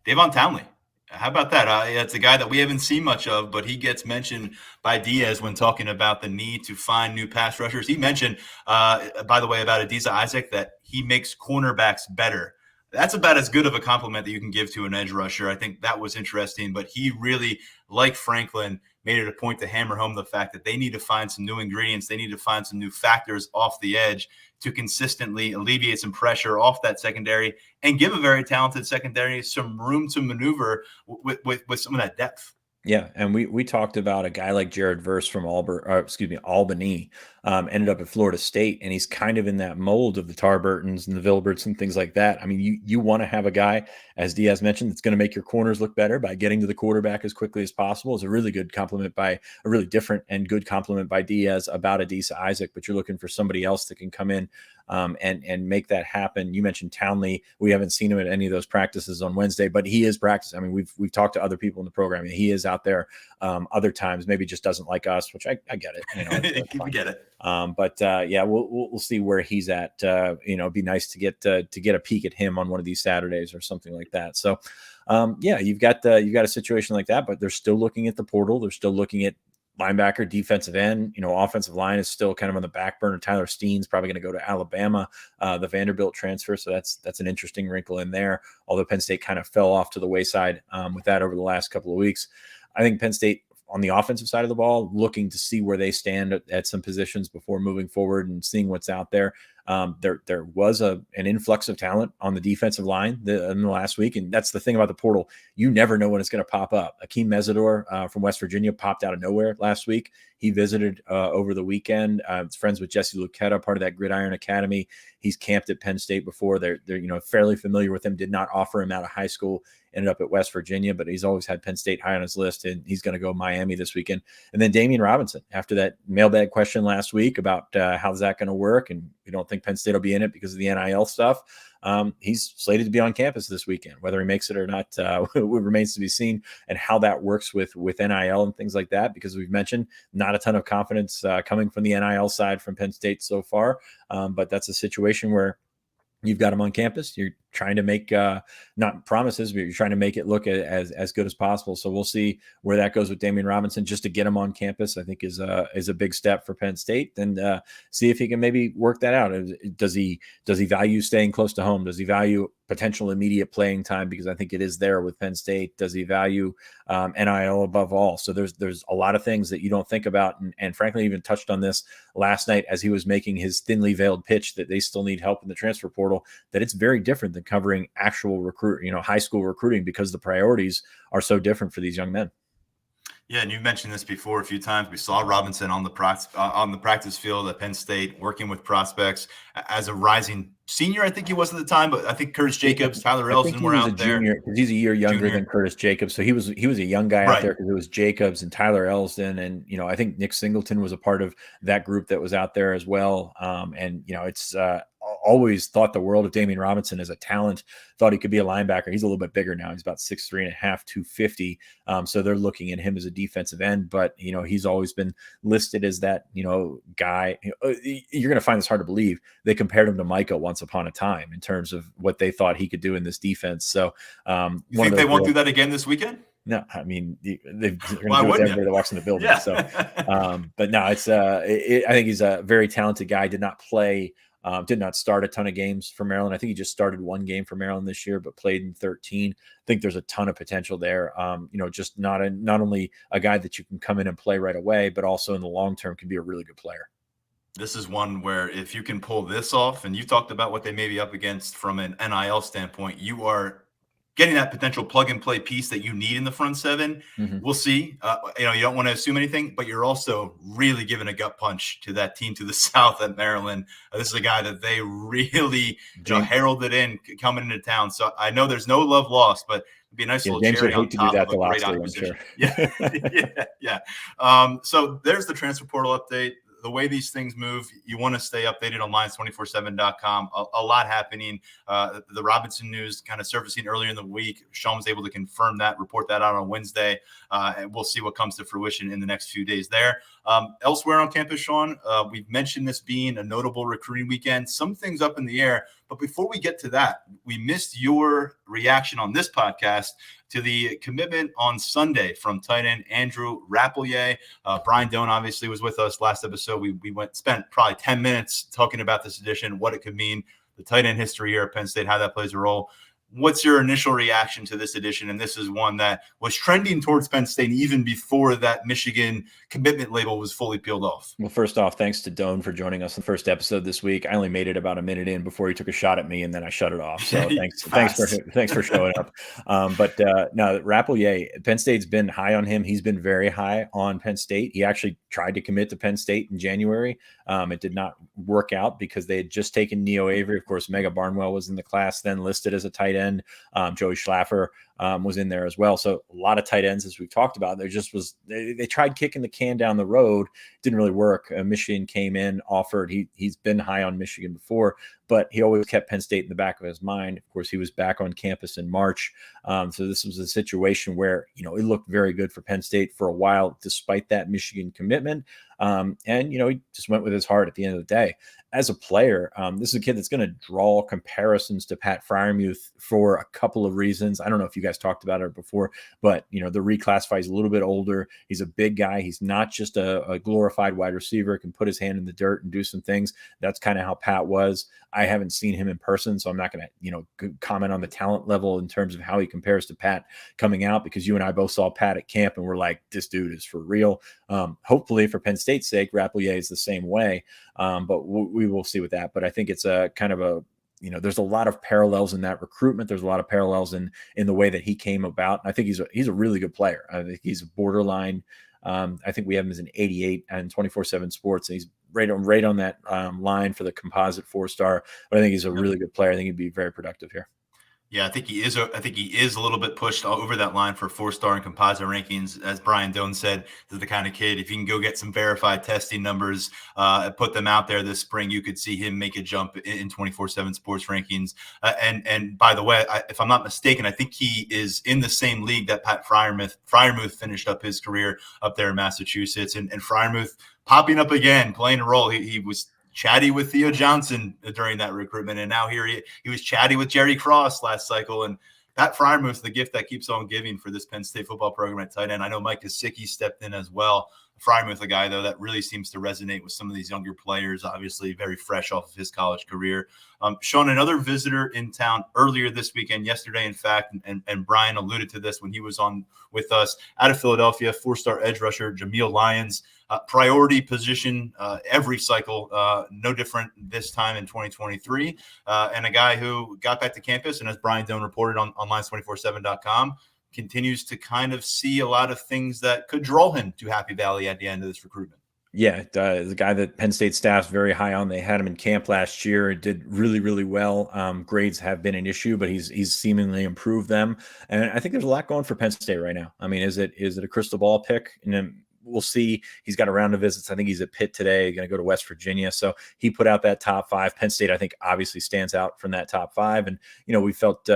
Davon Townley. How about that? It's a guy that we haven't seen much of, but he gets mentioned by Diaz when talking about the need to find new pass rushers. He mentioned, by the way, about Adisa Isaac, that he makes cornerbacks better. That's about as good of a compliment that you can give to an edge rusher. I think that was interesting, but he really, like Franklin, made it a point to hammer home the fact that they need to find some new ingredients. They need to find some new factors off the edge to consistently alleviate some pressure off that secondary and give a very talented secondary some room to maneuver with some of that depth. Yeah, and we talked about a guy like Jared Verse from Albany, ended up at Florida State, and he's kind of in that mold of the Tarburtons and the Vilberts and things like that. I mean, you want to have a guy, as Diaz mentioned, that's going to make your corners look better by getting to the quarterback as quickly as possible. Is a really good compliment by a really different and good compliment by Diaz about Adisa Isaac, but you're looking for somebody else that can come in and make that happen. You mentioned Townley. We haven't seen him at any of those practices on Wednesday, but he is practicing. I mean, we've talked to other people in the program. He is out there other times, maybe just doesn't like us, which I get it. We get it. We'll see where he's at. It'd be nice to get a peek at him on one of these Saturdays or something like that. So, you've got a situation like that, but they're still looking at the portal. They're still looking at linebacker, defensive end. Offensive line is still kind of on the back burner. Tyler Steen's probably going to go to Alabama, the Vanderbilt transfer. So that's an interesting wrinkle in there. Although Penn State kind of fell off to the wayside with that over the last couple of weeks. I think Penn State on the offensive side of the ball, looking to see where they stand at some positions before moving forward and seeing what's out there. There was an influx of talent on the defensive line in the last week. And that's the thing about the portal. You never know when it's going to pop up. Hakeem Mesidor from West Virginia popped out of nowhere last week. He visited over the weekend. He's friends with Jesse Lucchetta, part of that Gridiron Academy. He's camped at Penn State before. They're fairly familiar with him, did not offer him out of high school, ended up at West Virginia, but he's always had Penn State high on his list, and he's going to go Miami this weekend. And then Damian Robinson, after that mailbag question last week about how's that going to work, and we don't think Penn State will be in it because of the NIL stuff. He's slated to be on campus this weekend. Whether he makes it or not remains to be seen, and how that works with NIL and things like that, because we've mentioned not a ton of confidence coming from the NIL side from Penn State so far. But that's a situation where you've got him on campus. You're trying to make not promises, but you're trying to make it look as good as possible. So we'll see where that goes with Damian Robinson. Just to get him on campus, I think is a big step for Penn State, and see if he can maybe work that out. Does he value staying close to home? Does he value potential immediate playing time? Because I think it is there with Penn State. Does he value NIL above all? So there's a lot of things that you don't think about, and frankly, even touched on this last night as he was making his thinly veiled pitch that they still need help in the transfer portal, that it's very different than covering actual high school recruiting, because the priorities are so different for these young men. Yeah, and you've mentioned this before a few times. We saw Robinson on the practice field at Penn State working with prospects as a rising senior. I think he was at the time, but I think Curtis Jacobs, Tyler Elston were out there. Because he's a year younger than Curtis Jacobs, so he was a young guy out there, because it was Jacobs and Tyler Elston, and I think Nick Singleton was a part of that group that was out there as well. It's always thought the world of Damian Robinson as a talent. Thought he could be a linebacker. He's a little bit bigger now. He's about 6'3.5", 250. So they're looking at him as a defensive end, but he's always been listed as that guy. You're going to find this hard to believe. They compared him to Micah once upon a time in terms of what they thought he could do in this defense. So you think they won't do that again this weekend? No, I mean, they're going to do it everybody that walks in the building. Yeah. So, but no, I think he's a very talented guy. Did not play Did not start a ton of games for Maryland. I think he just started one game for Maryland this year, but played in 13. I think there's a ton of potential there. Just not only a guy that you can come in and play right away, but also in the long term can be a really good player. This is one where if you can pull this off, and you talked about what they may be up against from an NIL standpoint, you are getting that potential plug and play piece that you need in the front seven. Mm-hmm. We'll see. You don't want to assume anything, but you're also really giving a gut punch to that team to the south at Maryland. This is a guy that they really heralded in coming into town. So I know there's no love lost, but it'd be a nice little James cherry would hate on to top do that of a great acquisition. Yeah. So there's the transfer portal update. The way these things move, you want to stay updated on Lions247.com. A lot happening. The Robinson news kind of surfacing earlier in the week. Sean was able to confirm that, report that out on Wednesday, and we'll see what comes to fruition in the next few days there. Elsewhere on campus, Sean, we've mentioned this being a notable recruiting weekend. Some things up in the air, but before we get to that, we missed your reaction on this podcast to the commitment on Sunday from tight end Andrew Rappleyea. Brian Doan obviously was with us last episode. We spent probably 10 minutes talking about this edition, what it could mean, the tight end history here at Penn State, how that plays a role. What's your initial reaction to this edition? And this is one that was trending towards Penn State even before that Michigan commitment label was fully peeled off. Well, first off, thanks to Doan for joining us in the first episode this week. I only made it about a minute in before he took a shot at me, and then I shut it off. So thanks for showing up. But no, Rappleyea, Penn State's been high on him. He's been very high on Penn State. He actually tried to commit to Penn State in January. It did not work out because they had just taken Neo Avery. Of course, Mega Barnwell was in the class, then listed as a tight end. Joey Schlaffer was in there as well. So a lot of tight ends, as we've talked about. There just was they tried kicking the can down the road. Didn't really work. Michigan came in, offered. He's been high on Michigan before, but he always kept Penn State in the back of his mind. Of course, he was back on campus in March. So this was a situation where, it looked very good for Penn State for a while, despite that Michigan commitment. And he just went with his heart at the end of the day. As a player, this is a kid that's going to draw comparisons to Pat Freiermuth for a couple of reasons. I don't know if you guys talked about it before, but, the reclassify is a little bit older. He's a big guy. He's not just a glorified wide receiver, can put his hand in the dirt and do some things. That's kind of how Pat was. I haven't seen him in person, so I'm not going to, comment on the talent level in terms of how he compares to Pat coming out, because you and I both saw Pat at camp and we're like, this dude is for real. Hopefully for Penn State's sake, Rappleyea is the same way. But we will see with that. But I think it's a kind of a, there's a lot of parallels in that recruitment. There's a lot of parallels in the way that he came about. And I think he's a really good player. I think he's a borderline. I think we have him as an 88 and 24/7 Sports. And he's right on that line for the composite 4-star. But I think he's a really good player. I think he'd be very productive here. Yeah, I think he is a little bit pushed over that line for 4-star and composite rankings. As Brian Doan said, this is the kind of kid, if you can go get some verified testing numbers, put them out there this spring, you could see him make a jump in 24/7 Sports rankings. And by the way, if I'm not mistaken, I think he is in the same league that Pat Freiermuth finished up his career up there in Massachusetts. And Freiermuth popping up again, playing a role. He was chatty with Theo Johnson during that recruitment, and now here he was chatty with Jerry Cross last cycle. And Pat Freiermuth, the gift that keeps on giving for this Penn State football program at tight end. I know Mike Gesicki stepped in as well. Freiermuth, a guy, though, that really seems to resonate with some of these younger players, obviously very fresh off of his college career. Sean, another visitor in town earlier this weekend, yesterday, in fact, and Brian alluded to this when he was on with us, out of Philadelphia, 4-star edge rusher Jameel Lyons. Priority position every cycle, no different this time in 2023. And a guy who got back to campus, and as Brian Doan reported on Lions247.com, continues to kind of see a lot of things that could draw him to Happy Valley at the end of this recruitment. Yeah, the guy that Penn State staff's very high on. They had him in camp last year. Did really, really well. Grades have been an issue, but he's seemingly improved them. And I think there's a lot going for Penn State right now. I mean, is it a crystal ball pick? And then we'll see. He's got a round of visits. I think he's at Pitt today, going to go to West Virginia. So he put out that top 5. Penn State, I think, obviously stands out from that top 5. And, we felt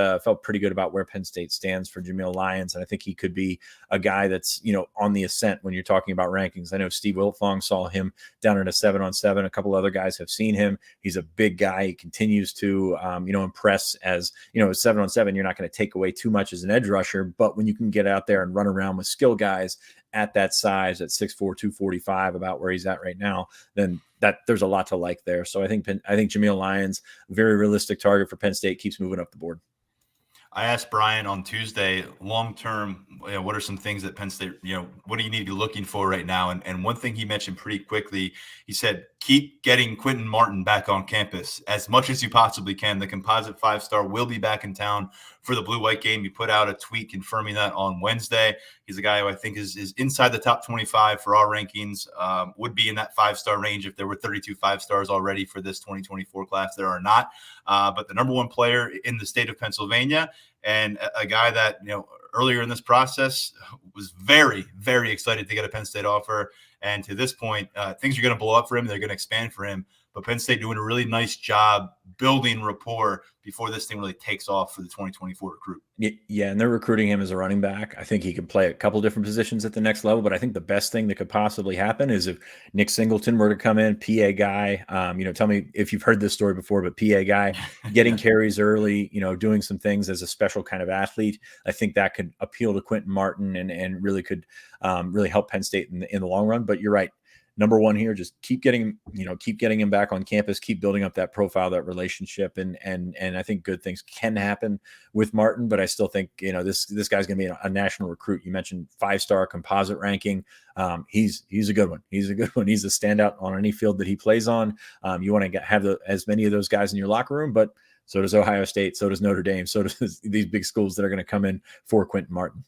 pretty good about where Penn State stands for Jameel Lyons. And I think he could be a guy that's, on the ascent when you're talking about rankings. I know Steve Wiltfong saw him down at a 7-on-7. A couple other guys have seen him. He's a big guy. He continues to, impress as, a 7-on-7. You're not going to take away too much as an edge rusher, but when you can get out there and run around with skill guys at that size, at 6'4", 245, about where he's at right now, then that there's a lot to like there. So I think Jameel Lyons, very realistic target for Penn State, keeps moving up the board. I asked Brian on Tuesday, long term, what are some things that Penn State, what do you need to be looking for right now? And one thing he mentioned pretty quickly, he said, keep getting Quentin Martin back on campus as much as you possibly can. The composite 5-star will be back in town for the blue-white game. He put out a tweet confirming that on Wednesday. He's a guy who I think is inside the top 25 for our rankings, would be in that 5-star range if there were 32 5-stars already for this 2024 class. There are not. But the number one player in the state of Pennsylvania, and a guy that, earlier in this process was very, very excited to get a Penn State offer. And to this point, things are going to blow up for him. They're going to expand for him. But Penn State doing a really nice job building rapport before this thing really takes off for the 2024 recruit. Yeah, and they're recruiting him as a running back. I think he could play a couple different positions at the next level, but I think the best thing that could possibly happen is if Nick Singleton were to come in, PA guy, tell me if you've heard this story before, but PA guy getting carries early, doing some things as a special kind of athlete. I think that could appeal to Quentin Martin and really could really help Penn State in the long run. But you're right. Number one here, just keep getting him back on campus, keep building up that profile, that relationship. And I think good things can happen with Martin, but I still think, this guy's going to be a national recruit. You mentioned 5-star composite ranking. He's a good one. He's a good one. He's a standout on any field that he plays on. You want to have as many of those guys in your locker room, but so does Ohio State. So does Notre Dame. So does these big schools that are going to come in for Quentin Martin.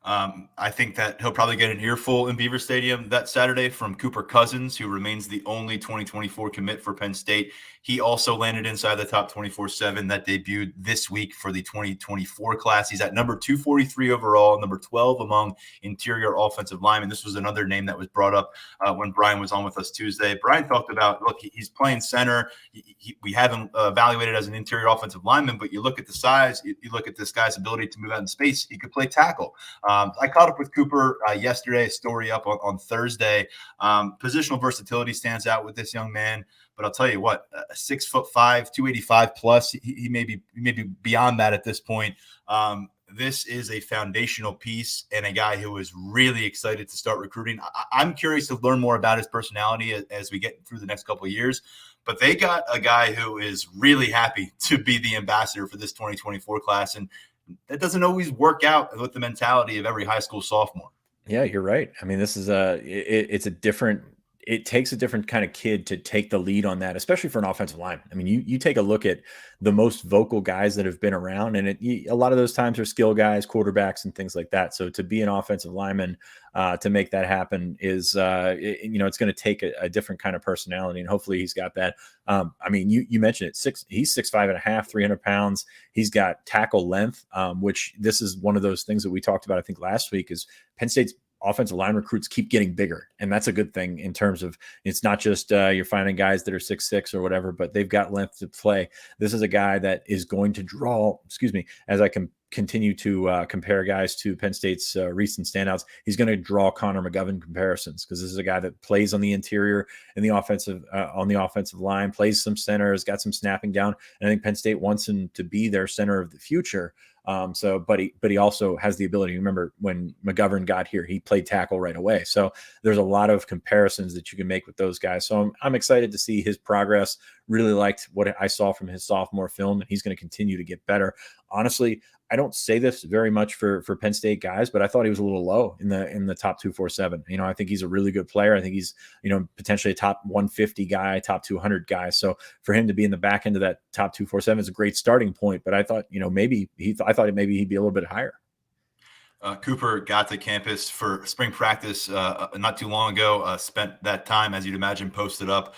I think that he'll probably get an earful in Beaver Stadium that Saturday from Cooper Cousins, who remains the only 2024 commit for Penn State. He also landed inside the top 24/7 that debuted this week for the 2024 class. He's at number 243 overall, number 12 among interior offensive linemen. This was another name that was brought up when Brian was on with us Tuesday. Brian talked about, look, he's playing center. We have him evaluated as an interior offensive lineman, but you look at the size, you look at this guy's ability to move out in space. He could play tackle. I caught up with Cooper yesterday, a story up on Thursday. Positional versatility stands out with this young man, but I'll tell you what, 6'5", 285 plus, he may be beyond that at this point. This is a foundational piece and a guy who is really excited to start recruiting. I'm curious to learn more about his personality as we get through the next couple of years. But they got a guy who is really happy to be the ambassador for this 2024 class, and that doesn't always work out with the mentality of every high school sophomore. Yeah, you're right. I mean, this is it takes a different kind of kid to take the lead on that, especially for an offensive line. I mean, you take a look at the most vocal guys that have been around, and a lot of those times are skill guys, quarterbacks, and things like that. So to be an offensive lineman, to make that happen is, it's going to take a different kind of personality, and hopefully he's got that. I mean, you mentioned it. He's 6'5.5", 300 pounds. He's got tackle length, which this is one of those things that we talked about, I think, last week, is Penn State's offensive line recruits keep getting bigger. And that's a good thing in terms of, it's not just you're finding guys that are 6'6" or whatever, but they've got length to play. This is a guy that is going to draw, as I can continue to compare guys to Penn State's recent standouts, he's going to draw Connor McGovern comparisons, because this is a guy that plays on the interior and on the offensive line, plays some center, has got some snapping down. And I think Penn State wants him to be their center of the future. But he also has the ability. Remember when McGovern got here, he played tackle right away. So there's a lot of comparisons that you can make with those guys. So I'm excited to see his progress. Really liked what I saw from his sophomore film, and he's going to continue to get better. Honestly, I don't say this very much for Penn State guys, but I thought he was a little low in the top 247. I think he's a really good player. I think he's, potentially a top 150 guy, top 200 guy. So for him to be in the back end of that top 247 is a great starting point. But I thought, maybe he'd be a little bit higher. Cooper got to campus for spring practice not too long ago, spent that time, as you'd imagine, posted up,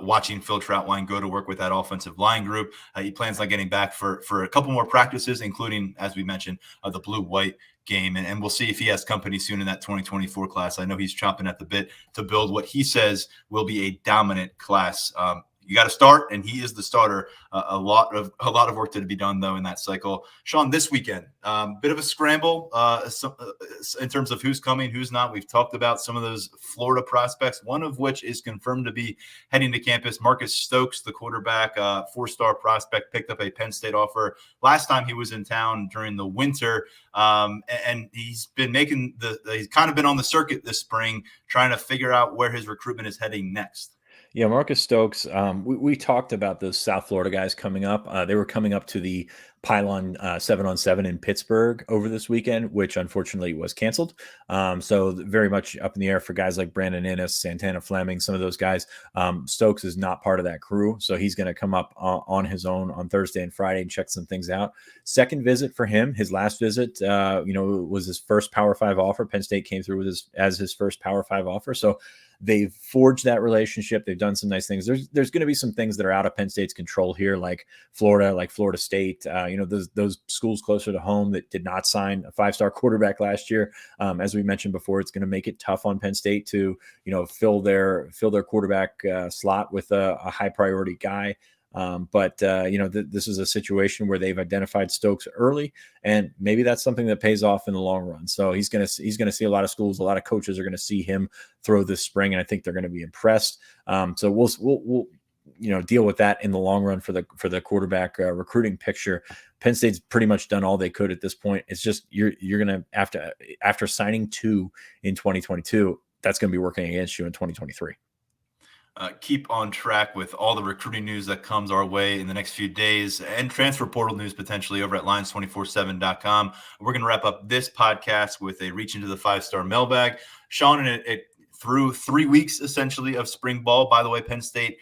watching Phil Troutwine go to work with that offensive line group. He plans on getting back for a couple more practices, including, as we mentioned, the blue-white game. And we'll see if he has company soon in that 2024 class. I know he's chomping at the bit to build what he says will be a dominant class. you got to start, and he is the starter. A lot of work to be done though in that cycle. Sean, this weekend, bit of a scramble in terms of who's coming, who's not. We've talked about some of those Florida prospects, one of which is confirmed to be heading to campus. Marcus Stokes, the quarterback, 4-star prospect, picked up a Penn State offer last time he was in town during the winter, and he's been he's kind of been on the circuit this spring, trying to figure out where his recruitment is heading next. Yeah, Marcus Stokes. We talked about those South Florida guys coming up. They were coming up to the Pylon 7-on-7 in Pittsburgh over this weekend, which unfortunately was canceled. So very much up in the air for guys like Brandon Innes, Santana Fleming, some of those guys. Stokes is not part of that crew, so he's going to come up on his own on Thursday and Friday and check some things out. Second visit for him. His last visit, was his first Power 5 offer. Penn State came through with as his first Power 5 offer. So they've forged that relationship. They've done some nice things. There's going to be some things that are out of Penn State's control here, like Florida, like Florida State, those schools closer to home that did not sign a 5-star quarterback last year. As we mentioned before, it's going to make it tough on Penn State to, fill their quarterback slot with a high priority guy. This is a situation where they've identified Stokes early, and maybe that's something that pays off in the long run. So he's going to see a lot of schools, a lot of coaches are going to see him throw this spring, and I think they're going to be impressed. So we'll deal with that in the long run for the quarterback recruiting picture. Penn State's pretty much done all they could at this point. It's just you're going to after signing 2 in 2022, that's going to be working against you in 2023. Keep on track with all the recruiting news that comes our way in the next few days, and transfer portal news potentially over at Lions247.com. We're going to wrap up this podcast with a reach into the 5-star mailbag. Sean, it through 3 weeks essentially of spring ball. By the way, Penn State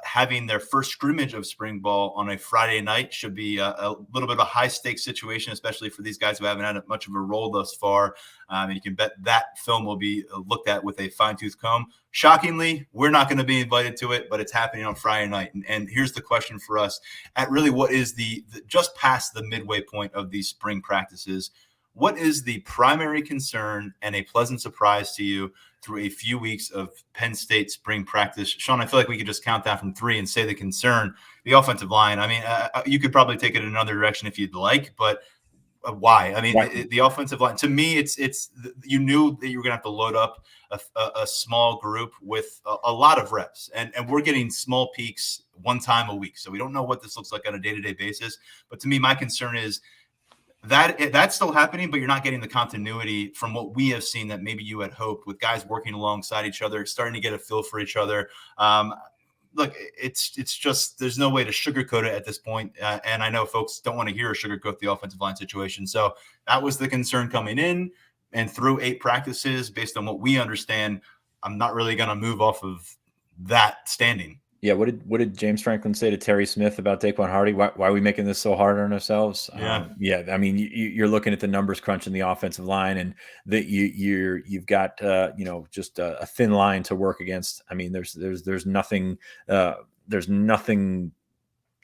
having their first scrimmage of spring ball on a Friday night should be a little bit of a high stakes situation, especially for these guys who haven't had much of a role thus far. And you can bet that film will be looked at with a fine-tooth comb. Shockingly, we're not going to be invited to it, but it's happening on Friday night. And here's the question for us at really what is the just past the midway point of these spring practices. What is the primary concern and a pleasant surprise to you through a few weeks of Penn State spring practice? Sean, I feel like we could just count down from 3 and say the concern, the offensive line. I mean, you could probably take it in another direction if you'd like, but why? I mean, the offensive line, to me, it's you knew that you were going to have to load up a small group with a lot of reps, and we're getting small peaks one time a week. So we don't know what this looks like on a day-to-day basis. But to me, my concern is that's still happening, but you're not getting the continuity from what we have seen that maybe you had hoped, with guys working alongside each other, starting to get a feel for each other. Look, it's just there's no way to sugarcoat it at this point. And I know folks don't want to hear a sugarcoat the offensive line situation. So that was the concern coming in, and through 8 practices, based on what we understand, I'm not really going to move off of that standing. Yeah, what did James Franklin say to Terry Smith about Daquan Hardy? Why are we making this so hard on ourselves? Yeah, I mean, you're looking at the numbers crunch in the offensive line, and that you've got just a thin line to work against. I mean, there's nothing.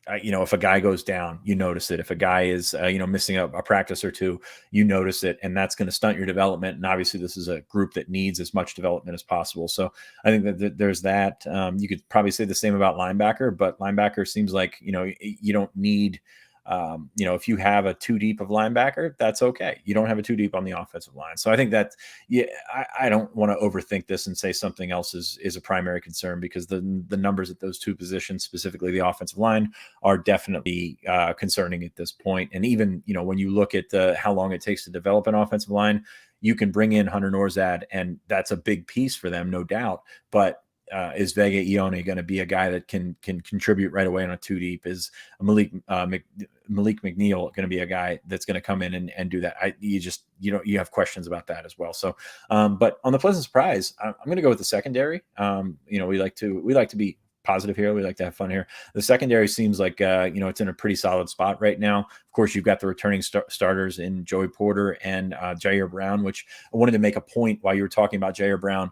If a guy goes down, you notice it. If a guy is, missing a practice or 2, you notice it, and that's going to stunt your development. And obviously, this is a group that needs as much development as possible. So I think that there's that. You could probably say the same about linebacker, but linebacker seems like, you don't need, if you have a 2 deep of linebacker, that's okay. You don't have a 2 deep on the offensive line. So I think that, I don't want to overthink this and say something else is a primary concern, because the numbers at those 2 positions, specifically the offensive line, are definitely concerning at this point. And even, when you look at how long it takes to develop an offensive line, you can bring in Hunter Norzad, and that's a big piece for them, no doubt. But is Vega Ione going to be a guy that can contribute right away on a 2 deep? Is Malik McNeil going to be a guy that's going to come in and do that? You have questions about that as well. So, but on the pleasant surprise, I'm going to go with the secondary. We like to be positive here. We like to have fun here. The secondary seems like, it's in a pretty solid spot right now. Of course, you've got the returning starters in Joey Porter and Jair Brown, which I wanted to make a point while you were talking about Jair Brown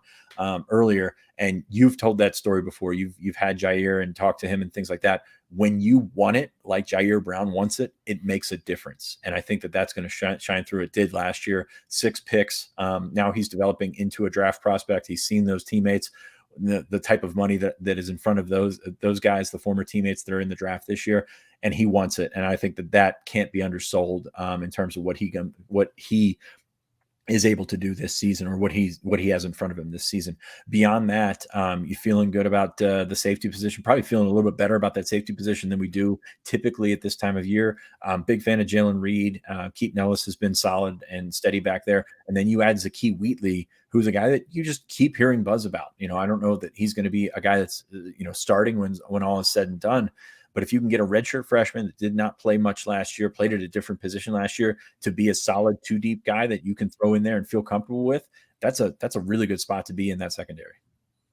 earlier. And you've told that story before. You've had Jair and talked to him and things like that. When you want it like Jair Brown wants it, it makes a difference. And I think that's going to shine through. It did last year. 6 picks. Now he's developing into a draft prospect. He's seen those teammates. the type of money that is in front of those guys, the former teammates that are in the draft this year, and he wants it. And I think that can't be undersold in terms of what he is able to do this season, or what he has in front of him this season. Beyond that, you feeling good about the safety position? Probably feeling a little bit better about that safety position than we do typically at this time of year. Big fan of Jalen Reed. Keaton Ellis has been solid and steady back there. And then you add Zakeem Wheatley, who's a guy that you just keep hearing buzz about. I don't know that he's going to be a guy that's starting when all is said and done. But if you can get a redshirt freshman that did not play much last year, played at a different position last year, to be a solid 2-deep guy that you can throw in there and feel comfortable with, that's a really good spot to be in that secondary.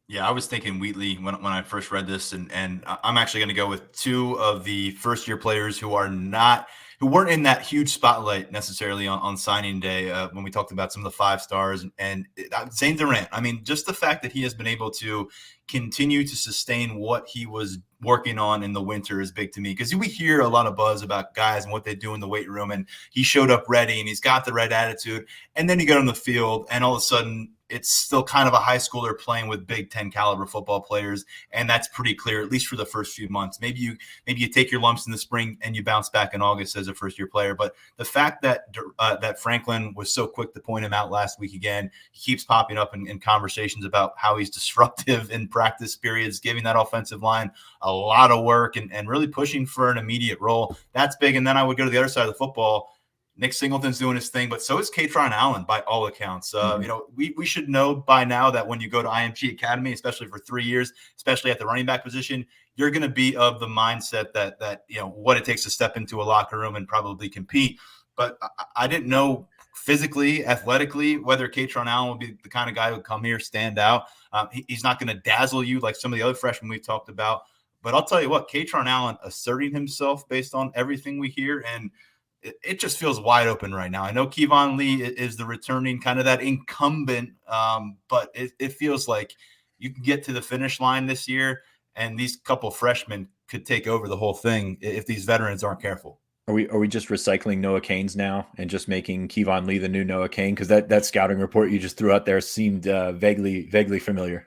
Yeah, I was thinking Wheatley when I first read this, and I'm actually going to go with two of the first-year players who weren't in that huge spotlight necessarily on signing day when we talked about some of the 5 stars and Zane Durant. I mean, just the fact that he has been able to continue to sustain what he was working on in the winter is big to me, because we hear a lot of buzz about guys and what they do in the weight room, and he showed up ready and he's got the right attitude, and then you get on the field and all of a sudden it's still kind of a high schooler playing with Big Ten caliber football players. And that's pretty clear, at least for the first few months. Maybe you take your lumps in the spring and you bounce back in August as a first year player. But the fact that Franklin was so quick to point him out last week again, he keeps popping up in conversations about how he's disruptive in practice periods, giving that offensive line a lot of work and really pushing for an immediate role. That's big. And then I would go to the other side of the football. Nick Singleton's doing his thing, but so is Katron Allen by all accounts. We should know by now that when you go to IMG Academy, especially for 3 years, especially at the running back position, you're going to be of the mindset that what it takes to step into a locker room and probably compete. But I didn't know physically, athletically, whether Katron Allen would be the kind of guy who would come here, stand out. He's not going to dazzle you like some of the other freshmen we've talked about. But I'll tell you what, Katron Allen asserting himself based on everything we hear, and it just feels wide open right now. I know Kevon Lee is the returning kind of that incumbent, but it feels like you can get to the finish line this year, and these couple freshmen could take over the whole thing if these veterans aren't careful. Are we just recycling Noah Canes now and just making Kevon Lee the new Noah Cain? Because that scouting report you just threw out there seemed vaguely familiar.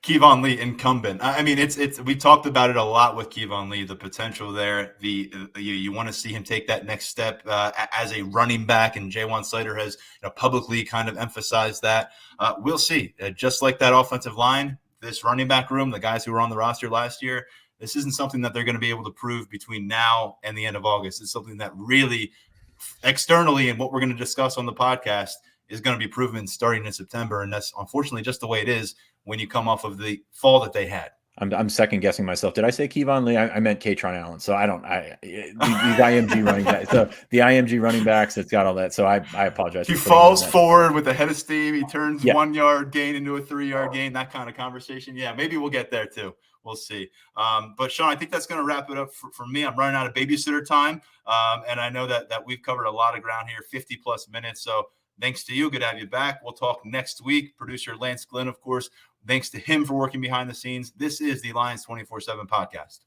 Kevon Lee, incumbent. I mean, it's we talked about it a lot with Kevon Lee, the potential there. You want to see him take that next step as a running back, and Jaywan Sider has publicly kind of emphasized that. We'll see. Just like that offensive line, this running back room, the guys who were on the roster last year, this isn't something that they're going to be able to prove between now and the end of August. It's something that really externally, and what we're going to discuss on the podcast, is going to be proven starting in September. And that's unfortunately just the way it is when you come off of the fall that they had. I'm second guessing myself. Did I say Kevon Lee? I meant Katron Allen. So these IMG running backs. So the IMG running backs, it's got all that. So I apologize. He falls forward with a head of steam. He turns 1 yard gain into a 3 yard gain. That kind of conversation. Yeah, maybe we'll get there too. We'll see. But Sean, I think that's going to wrap it up for me. I'm running out of babysitter time, and I know that we've covered a lot of ground here, 50 plus minutes. So thanks to you. Good to have you back. We'll talk next week. Producer Lance Glenn, of course. Thanks to him for working behind the scenes. This is the Lions 247 Podcast.